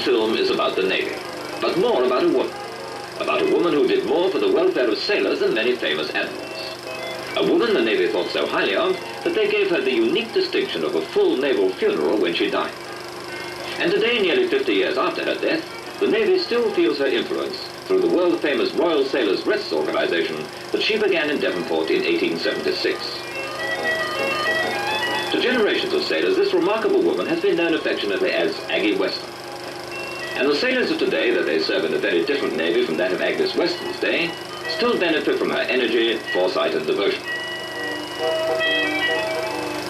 film is about the Navy, but more about a woman. About a woman who did more for the welfare of sailors than many famous admirals. A woman the Navy thought so highly of that they gave her the unique distinction of a full naval funeral when she died. And today, nearly 50 years after her death, the Navy still feels her influence through the world-famous Royal Sailors' Rests Organization that she began in Devonport in 1876. To generations of sailors, this remarkable woman has been known affectionately as Aggie Weston. And the sailors of today, that they serve in a very different Navy from that of Agnes Weston's day, still benefit from her energy, foresight and devotion.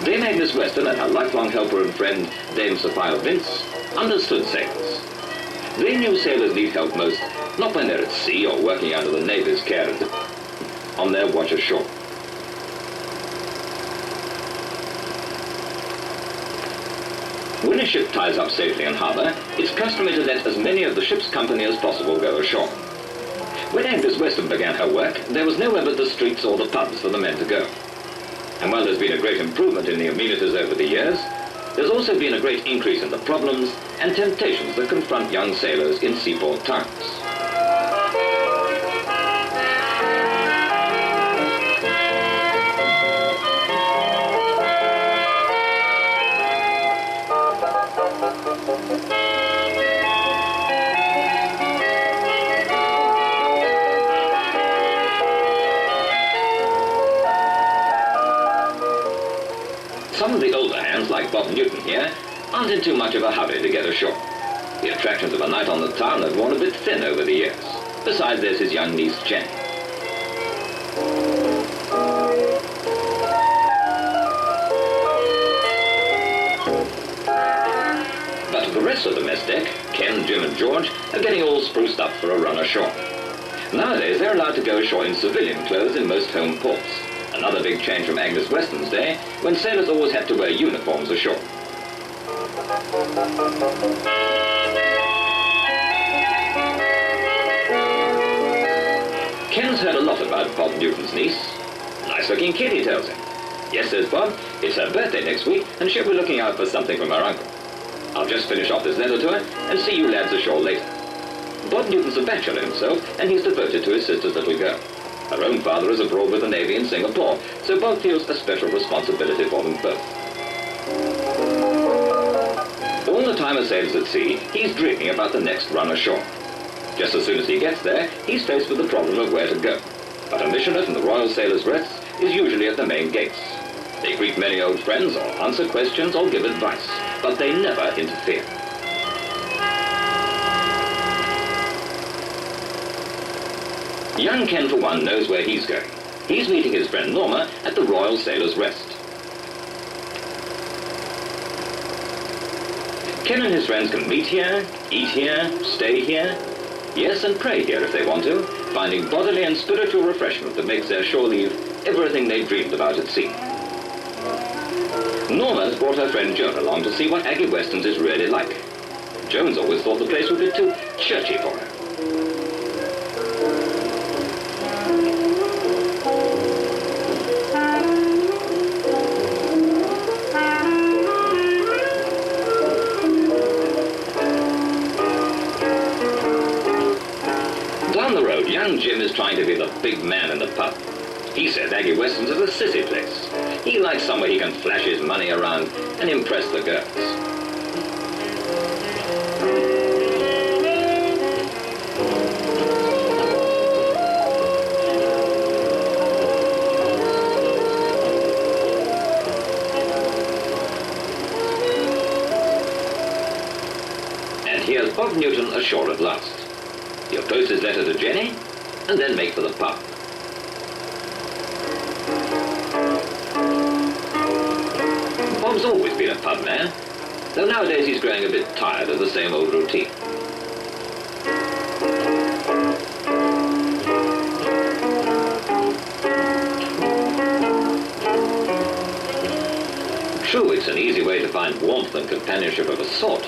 Dame Agnes Weston and her lifelong helper and friend, Dame Sophia Vince, understood sailors. They knew sailors need help most, not when they're at sea or working under the Navy's care, on their watch ashore. When a ship ties up safely in harbour, it's customary to let as many of the ship's company as possible go ashore. When Agnes Weston began her work, there was nowhere but the streets or the pubs for the men to go. And while there's been a great improvement in the amenities over the years, there's also been a great increase in the problems and temptations that confront young sailors in seaport towns. Some of the older hands, like Bob Newton here, aren't in too much of a hurry to get ashore. The attractions of a night on the town have worn a bit thin over the years. Besides, there's his young niece, Jenny. But the rest of the mess deck, Ken, Jim and George, are getting all spruced up for a run ashore. Nowadays, they're allowed to go ashore in civilian clothes in most home ports. Another big change from Agnes Weston's day, when sailors always had to wear uniforms ashore. Ken's heard a lot about Bob Newton's niece. Nice-looking kid, he tells him. Yes, says Bob, it's her birthday next week, and she'll be looking out for something from her uncle. I'll just finish off this letter to her, and see you lads ashore later. Bob Newton's a bachelor himself, and he's devoted to his sister's little girl. Her own father is abroad with the Navy in Singapore, so Bob feels a special responsibility for them both. All the time a sailor's at sea, he's dreaming about the next run ashore. Just as soon as he gets there, he's faced with the problem of where to go. But a missioner from the Royal Sailors' Rests is usually at the main gates. They greet many old friends, or answer questions, or give advice, but they never interfere. Young Ken, for one, knows where he's going. He's meeting his friend Norma at the Royal Sailors' Rest. Ken and his friends can meet here, eat here, stay here, yes, and pray here if they want to, finding bodily and spiritual refreshment that makes their shore leave everything they dreamed about at sea. Norma's brought her friend Joan along to see what Aggie Weston's is really like. Joan's always thought the place would be too churchy for her. Down the road, young Jim is trying to be the big man in the pub. He says Aggie Weston's is a sissy place. He likes somewhere he can flash his money around and impress the girls. And here's Bob Newton ashore at last. He'll post his letter to Jenny and then make for the pub. Bob's always been a pub man, though nowadays he's growing a bit tired of the same old routine. True, it's an easy way to find warmth and companionship of a sort.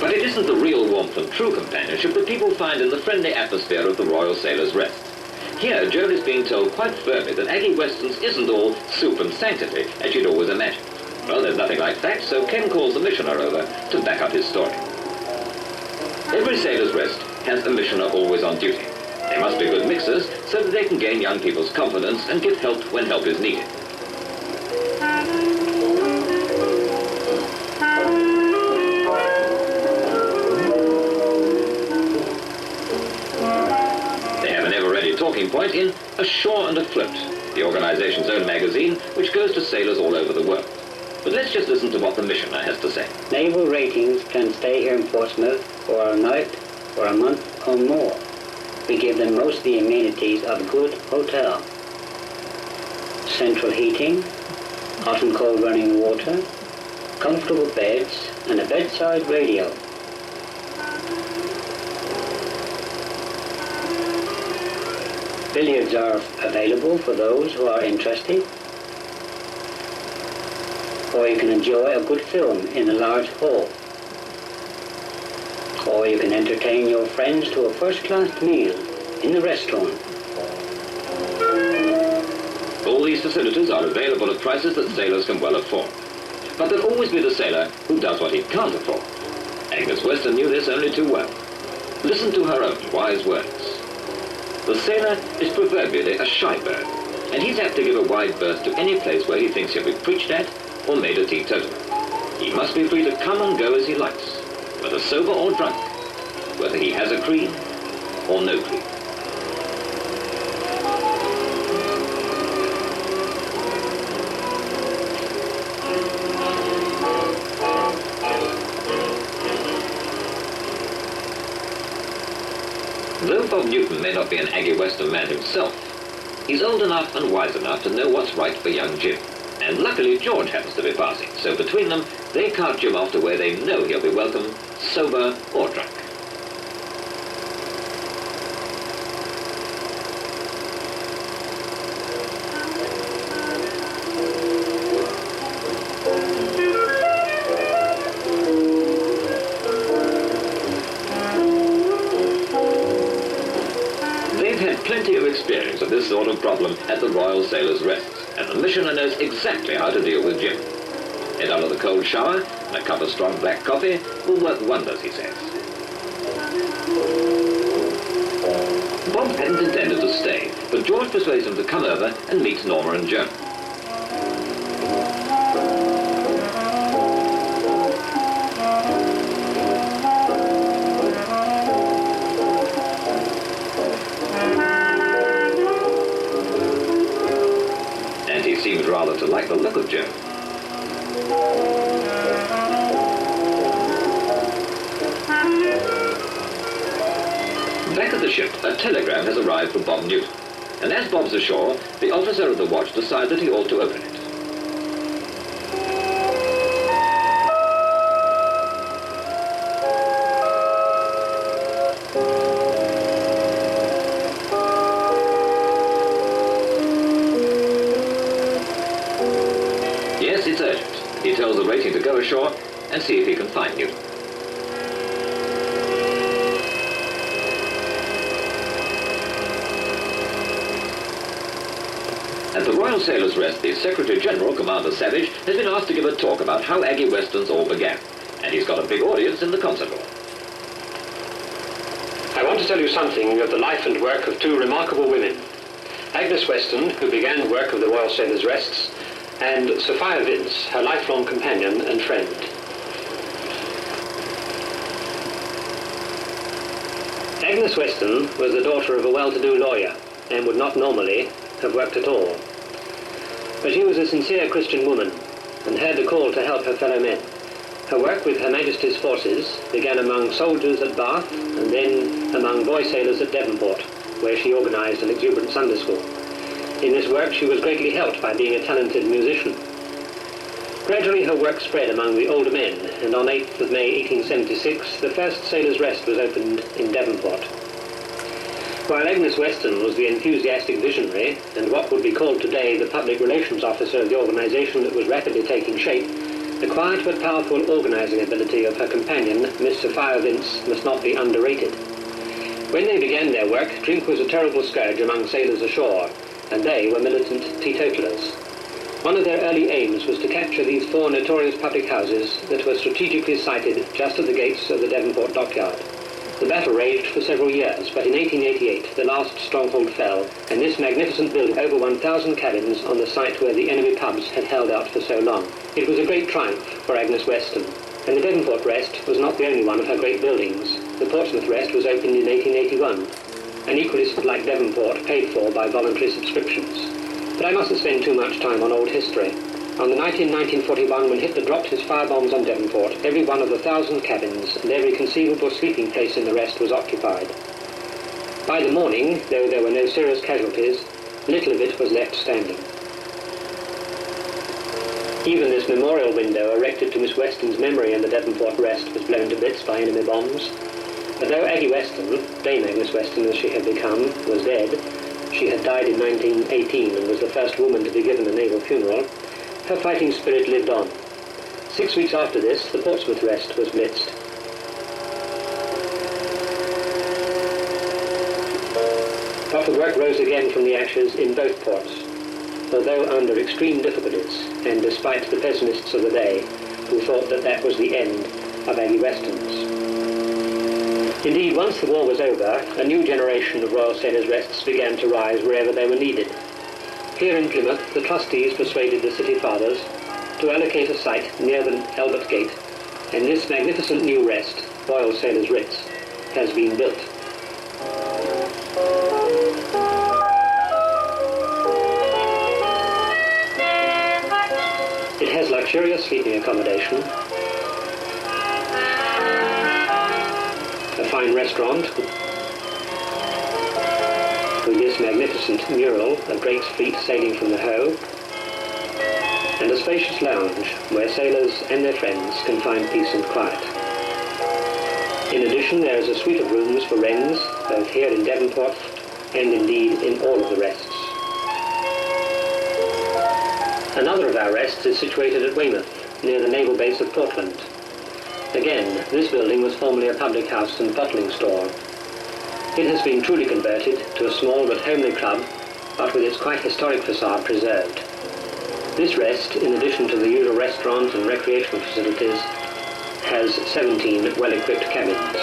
But it isn't the real warmth and true companionship that people find in the friendly atmosphere of the Royal Sailors' Rest. Here, Joan is being told quite firmly that Aggie Weston's isn't all soup and sanctity, as she'd always imagined. Well, there's nothing like facts, so Ken calls the missioner over to back up his story. Every sailor's rest has a missioner always on duty. They must be good mixers so that they can gain young people's confidence and give help when help is needed. They have an ever-ready talking point in Ashore and Afloat, the organization's own magazine, which goes to sailors all over the world. But let's just listen to what the missioner has to say. Naval ratings can stay here in Portsmouth for a night, for a month or more. We give them most of the amenities of a good hotel. Central heating, hot and cold running water, comfortable beds, and a bedside radio. Billiards are available for those who are interested. Or you can enjoy a good film in a large hall. Or you can entertain your friends to a first-class meal in the restaurant. All these facilities are available at prices that sailors can well afford. But there'll always be the sailor who does what he can't afford. Agnes Weston knew this only too well. Listen to her own wise words. The sailor is proverbially a shy bird, and he's apt to give a wide berth to any place where he thinks he'll be preached at or made a teetotaler. He must be free to come and go as he likes, whether sober or drunk, whether he has a creed or no creed. Though Bob Newton may not be an Aggie Weston man himself, he's old enough and wise enough to know what's right for young Jim. And luckily George happens to be passing, so between them, they cart Jim off to where they know he'll be welcome, sober or drunk. They've had plenty of experience of this sort of problem at the Royal Sailors' Rests, and the missioner knows exactly how to deal with Jim. Head under the cold shower, and a cup of strong black coffee will work wonders, he says. Bob hadn't intended to stay, but George persuades him to come over and meet Norma and Joan. And he seems rather to like the look of Joan. Back at the ship, a telegram has arrived for Bob Newton, and as Bob's ashore, the officer of the watch decides that he ought to open it. Yes, it's urgent. He tells the rating to go ashore and see if he can find Newton. At the Royal Sailors' Rest, the Secretary-General, Commander Savage, has been asked to give a talk about how Aggie Weston's all began, and he's got a big audience in the concert hall. I want to tell you something of the life and work of two remarkable women, Agnes Weston, who began the work of the Royal Sailors' Rests, and Sophia Vince, her lifelong companion and friend. Agnes Weston was the daughter of a well-to-do lawyer and would not normally have worked at all. But she was a sincere Christian woman and had the call to help her fellow men. Her work with Her Majesty's forces began among soldiers at Bath and then among boy sailors at Devonport, where she organised an exuberant Sunday school. In this work she was greatly helped by being a talented musician. Gradually her work spread among the older men, and on 8th of May 1876 the first Sailors' Rest was opened in Devonport. While Agnes Weston was the enthusiastic visionary and what would be called today the public relations officer of the organisation that was rapidly taking shape, the quiet but powerful organising ability of her companion, Miss Sophia Vince, must not be underrated. When they began their work, drink was a terrible scourge among sailors ashore, and they were militant teetotalers. One of their early aims was to capture these 4 notorious public houses that were strategically sited just at the gates of the Devonport dockyard. The battle raged for several years, but in 1888 the last stronghold fell, and this magnificent building, over 1,000 cabins on the site where the enemy pubs had held out for so long. It was a great triumph for Agnes Weston, and the Devonport Rest was not the only one of her great buildings. The Portsmouth Rest was opened in 1881, and equally like Devonport, paid for by voluntary subscriptions. But I mustn't spend too much time on old history. On the night in 1941, when Hitler dropped his firebombs on Devonport, every one of the 1,000 cabins and every conceivable sleeping place in the Rest was occupied. By the morning, though there were no serious casualties, little of it was left standing. Even this memorial window erected to Miss Weston's memory in the Devonport Rest was blown to bits by enemy bombs. But though Aggie Weston, Dame Agnes Weston as she had become, was dead, she had died in 1918 and was the first woman to be given a naval funeral, her fighting spirit lived on. 6 weeks after this, the Portsmouth Rest was blitzed. Profit work rose again from the ashes in both ports, although under extreme difficulties, and despite the pessimists of the day, who thought that that was the end of Aggie Weston's. Indeed, once the war was over, a new generation of Royal Sailors' Rests began to rise wherever they were needed. Here in Plymouth, the trustees persuaded the city fathers to allocate a site near the Albert Gate, and this magnificent new rest, Royal Sailors' Ritz, has been built. It has luxurious sleeping accommodation, a fine restaurant with this magnificent mural of Drake's fleet sailing from the Hoe, and a spacious lounge where sailors and their friends can find peace and quiet. In addition, there is a suite of rooms for wrens, both here in Devonport and indeed in all of the rests. Another of our rests is situated at Weymouth, near the naval base of Portland. Again, this building was formerly a public house and bottling store. It has been truly converted to a small but homely club, but with its quite historic facade preserved. This rest, in addition to the usual restaurant and recreational facilities, has 17 well-equipped cabins.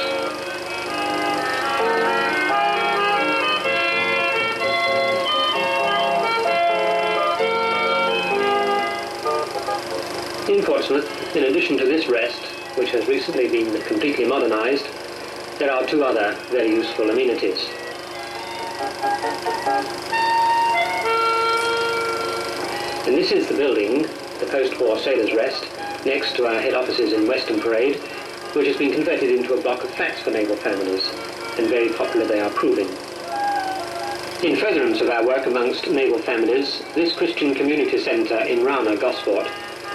In Portsmouth, in addition to this rest, which has recently been completely modernized, there are 2 other very useful amenities. And this is the building, the post-war Sailors' Rest, next to our head offices in Western Parade, which has been converted into a block of flats for naval families, and very popular they are proving. In furtherance of our work amongst naval families, this Christian Community Centre in Rana, Gosport,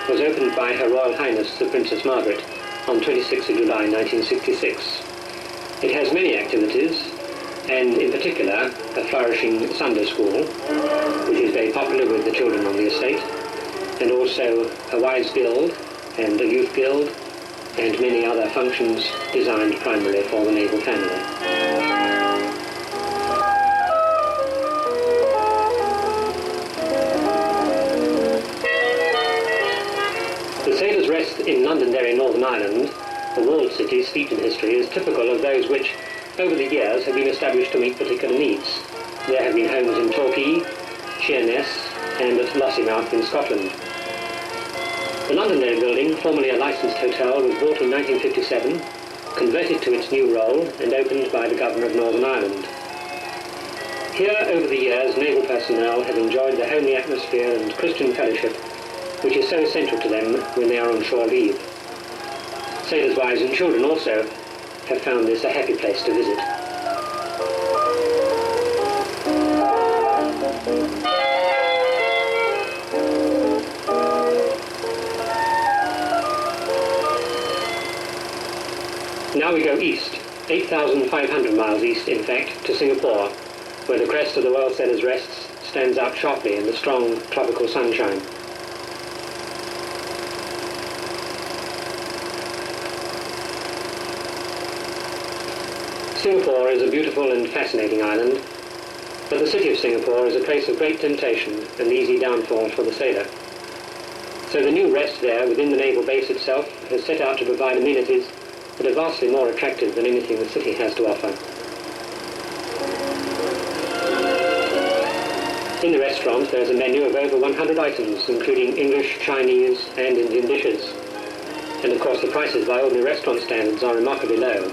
was opened by Her Royal Highness the Princess Margaret on 26th of July 1966. It has many activities, and in particular a flourishing Sunday school, which is very popular with the children on the estate, and also a Wives Guild and a Youth Guild, and many other functions designed primarily for the naval family. The Sailors' Rest in Londonderry, Northern Ireland, a walled city steeped in history, is typical of those which, over the years, have been established to meet particular needs. There have been homes in Torquay, Sheerness, and at Lossiemouth in Scotland. The Londonderry building, formerly a licensed hotel, was bought in 1957, converted to its new role, and opened by the Governor of Northern Ireland. Here, over the years, naval personnel have enjoyed the homely atmosphere and Christian fellowship, which is so essential to them when they are on shore leave. Sailors' wives and children also have found this a happy place to visit. Now we go east, 8,500 miles east in fact, to Singapore, where the crest of the Royal Sailors' Rests stands out sharply in the strong tropical sunshine. Singapore is a beautiful and fascinating island, but the city of Singapore is a place of great temptation and easy downfall for the sailor. So the new rest there within the naval base itself has set out to provide amenities that are vastly more attractive than anything the city has to offer. In the restaurant there's a menu of over 100 items, including English, Chinese and Indian dishes. And of course the prices by ordinary restaurant standards are remarkably low.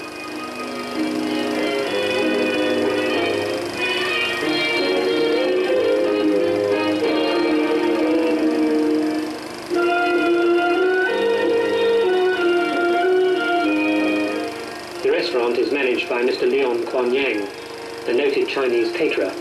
The restaurant is managed by Mr. Leon Kuan Yang, a noted Chinese caterer.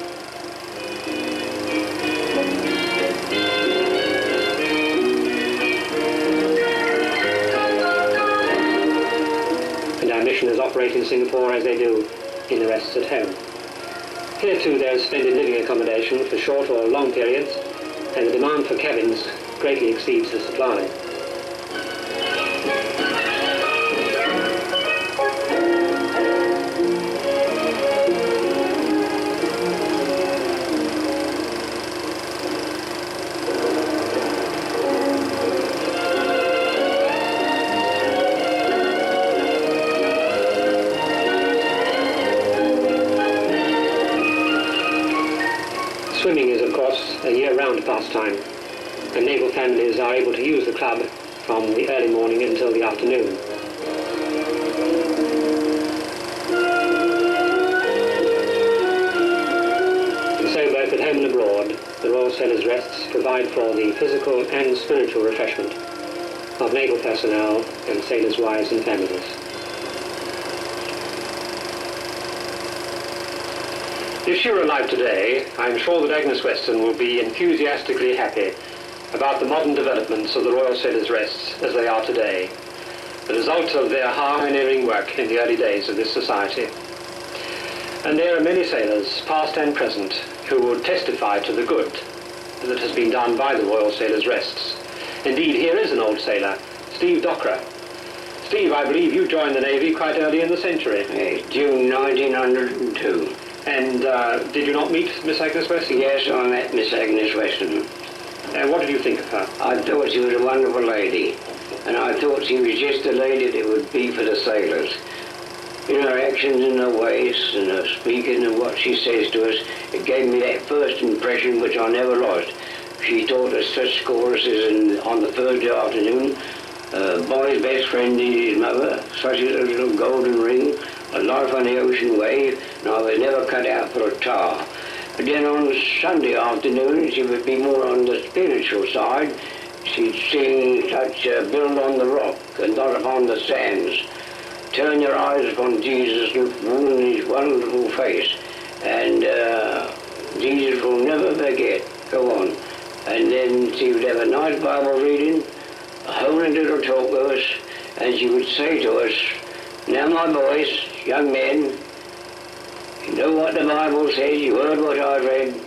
And our missioners operate in Singapore as they do in the rests at home. Here too there is splendid living accommodation for short or long periods, and the demand for cabins greatly exceeds the supply. Swimming is, of course, a year-round pastime, and naval families are able to use the club from the early morning until the afternoon. And so, both at home and abroad, the Royal Sailors' Rests provide for the physical and spiritual refreshment of naval personnel and sailors' wives and families. If she were alive today, I'm sure that Agnes Weston will be enthusiastically happy about the modern developments of the Royal Sailors' Rests as they are today, the result of their pioneering work in the early days of this society. And there are many sailors, past and present, who would testify to the good that has been done by the Royal Sailors' Rests. Indeed, here is an old sailor, Steve Dockra. Steve, I believe you joined the Navy quite early in the century. June 1902. And did you not meet Miss Agnes Weston? Yes, I met Miss Agnes Weston. And what did you think of her? I thought she was a wonderful lady, and I thought she was just the lady that would be for the sailors. In her actions and her ways and her speaking and what she says to us, it gave me that first impression which I never lost. She taught us such choruses on the Thursday afternoon. Boy's best friend is his mother, such as a little golden ring, a life on the ocean wave, and I was never cut out for a tar. But then on Sunday afternoon, she would be more on the spiritual side. She'd sing such Build on the Rock and not upon the sands. Turn your eyes upon Jesus, look full in his wonderful face, and Jesus will never forget. Go on. And then she would have a nice Bible reading, a holy little talk with us, and she would say to us, now my boys, young men, you know what the Bible says, you heard what I read,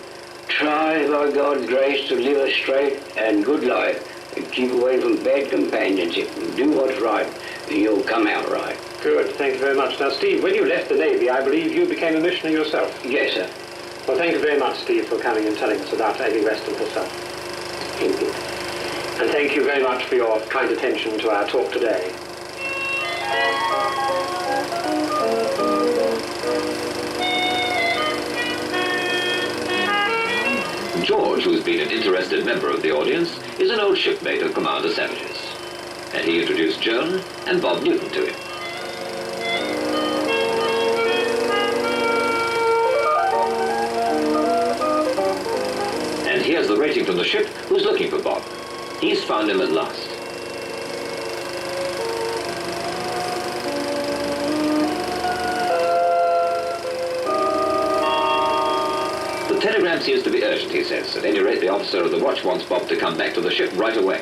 try by God's grace to live a straight and good life and keep away from bad companionship and do what's right and you'll come out right. Good, thank you very much. Now Steve, when you left the Navy, I believe you became a missionary yourself. Yes, sir. Well, thank you very much, Steve, for coming and telling us about Agnes Weston herself. Thank you. And thank you very much for your kind attention to our talk today. George, who's been an interested member of the audience, is an old shipmate of Commander Savage's, and he introduced Joan and Bob Newton to him. And here's the rating from the ship who's looking for Bob. He's found him at last. The telegram seems to be urgent, he says. At any rate, the officer of the watch wants Bob to come back to the ship right away.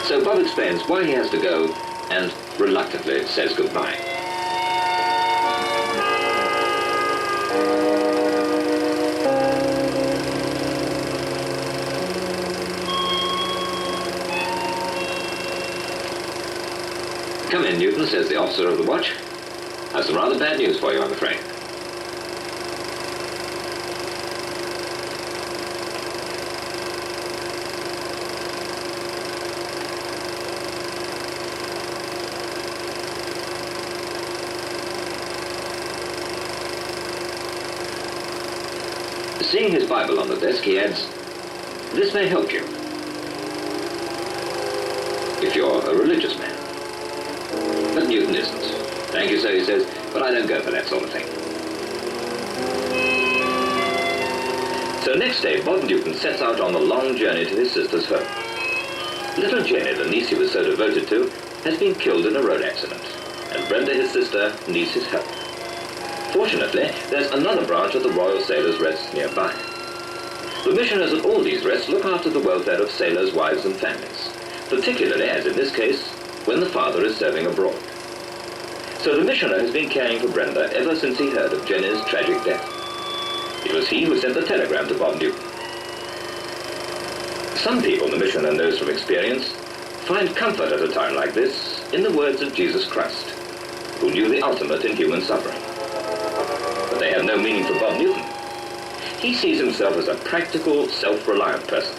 So Bob explains why he has to go and reluctantly says goodbye. Newton, says the officer of the watch. I've some rather bad news for you, I'm afraid. Seeing his Bible on the desk, he adds, "This may help you, if you're a religious man." But Newton isn't. "Thank you, sir," he says, "but I don't go for that sort of thing." So next day, Bob Newton sets out on the long journey to his sister's home. Little Jenny, the niece he was so devoted to, has been killed in a road accident, and Brenda, his sister, needs his help. Fortunately, there's another branch of the Royal Sailors' Rests nearby. The missioners at all these rests look after the welfare of sailors' wives and families, particularly, as in this case, when the father is serving abroad. So the missioner has been caring for Brenda ever since he heard of Jenny's tragic death. It was he who sent the telegram to Bob Newton. Some people, the missioner knows from experience, find comfort at a time like this in the words of Jesus Christ, who knew the ultimate in human suffering. But they have no meaning for Bob Newton. He sees himself as a practical, self-reliant person.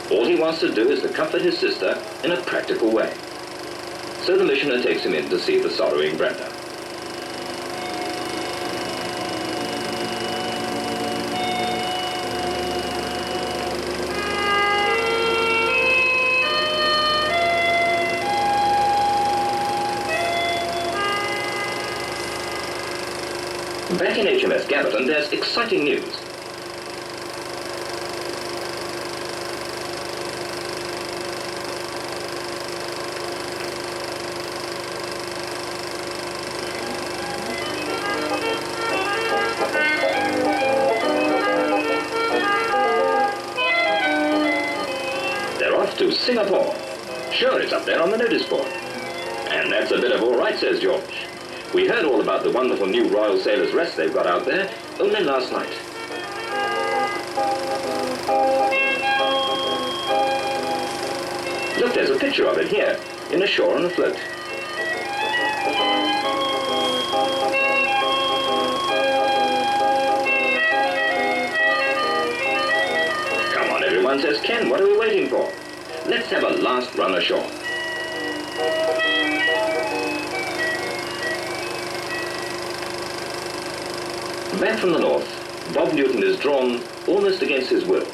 All he wants to do is to comfort his sister in a practical way. So the missioner takes him in to see the sorrowing Brenda. Back in HMS Gabberton, there's exciting news. They're off to Singapore. Sure, it's up there on the notice board. And that's a bit of all right, says George. We heard all about the wonderful new Royal Sailors' Rest they've got out there only last night. Look, there's a picture of it here, in Ashore on a float. Come on, everyone, says Ken. What are we waiting for? Let's have a last run ashore. Back from the north, Bob Newton is drawn, almost against his will,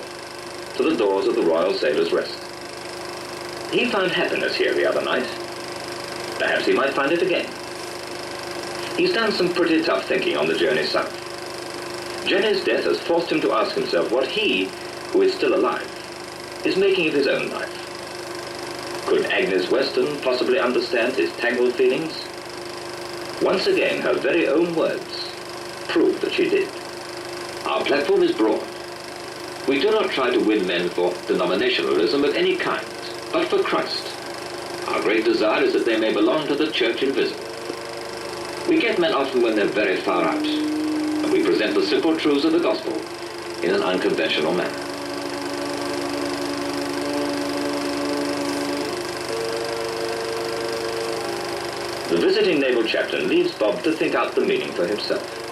to the doors of the Royal Sailors' Rest. He found happiness here the other night. Perhaps he might find it again. He's done some pretty tough thinking on the journey south. Jenny's death has forced him to ask himself what he, who is still alive, is making of his own life. Could Agnes Weston possibly understand his tangled feelings? Once again, her very own words prove that she did. Our platform is broad. We do not try to win men for denominationalism of any kind, but for Christ. Our great desire is that they may belong to the church invisible. We get men often when they're very far out, and we present the simple truths of the gospel in an unconventional manner. The visiting naval chaplain leaves Bob to think out the meaning for himself.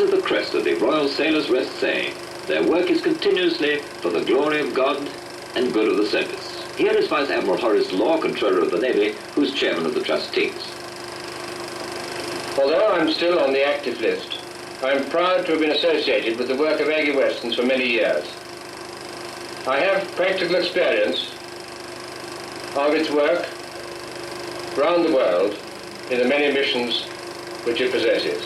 is the crest of the Royal Sailors' Rest saying, their work is continuously for the glory of God and good of the service. Here is Vice Admiral Horace Law, Controller of the Navy, who's Chairman of the Trustees. Although I'm still on the active list, I'm proud to have been associated with the work of Aggie Weston's for many years. I have practical experience of its work round the world in the many missions which it possesses.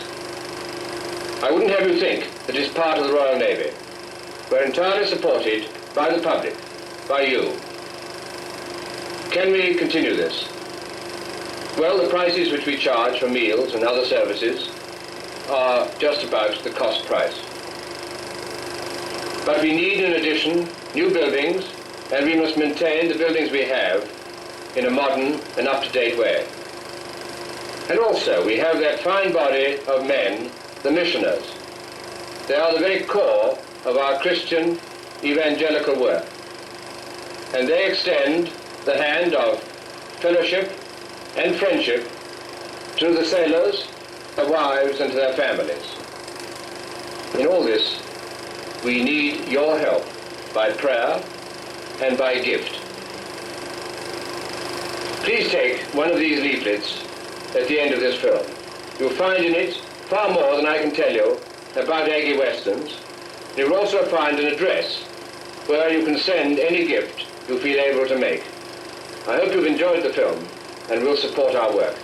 I wouldn't have you think that it's part of the Royal Navy. We're entirely supported by the public, by you. Can we continue this? Well, the prices which we charge for meals and other services are just about the cost price. But we need, in addition, new buildings, and we must maintain the buildings we have in a modern and up-to-date way. And also, we have that fine body of men, the missioners. They are the very core of our Christian evangelical work. And they extend the hand of fellowship and friendship to the sailors, their wives, and to their families. In all this, we need your help by prayer and by gift. Please take one of these leaflets at the end of this film. You'll find in it far more than I can tell you about Aggie Weston's. You'll also find an address where you can send any gift you feel able to make. I hope you've enjoyed the film and will support our work.